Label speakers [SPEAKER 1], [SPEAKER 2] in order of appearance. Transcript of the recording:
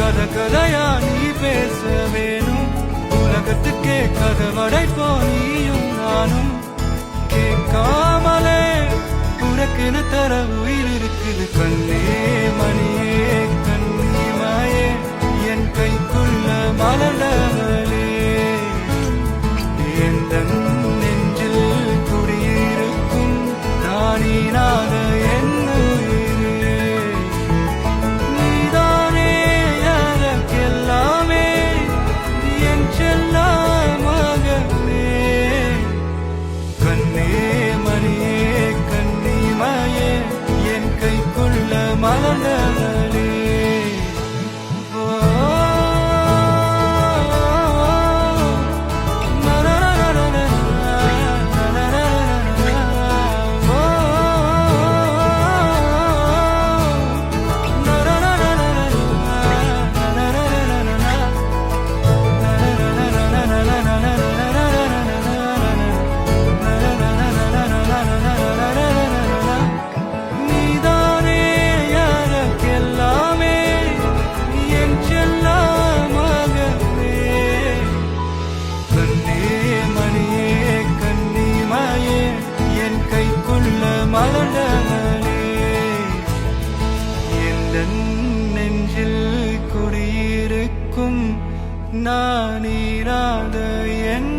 [SPEAKER 1] கதையா நீ பேச வேணும் உலகத்துக்கே கதவடைப்போ நீயும் நானும் கேட்காமலே உனக்குன்னு தர உயிர் இருக்குது கண்ணே மணியே கண்ணிமாயே என் கைக்குள்ள மலர்ந்தவளே எந்த நெஞ்சில் குடியிருக்கும் நானீனாக என் உயிரே நீதானே எனக்கெல்லாமே என் செல்லமாகவே கண்ணே மணியே கண்ணிமாயே என் கைக்குள்ள மலர்ந்தவளே நெஞ்சில் குடியிருக்கும் நான் இராத என்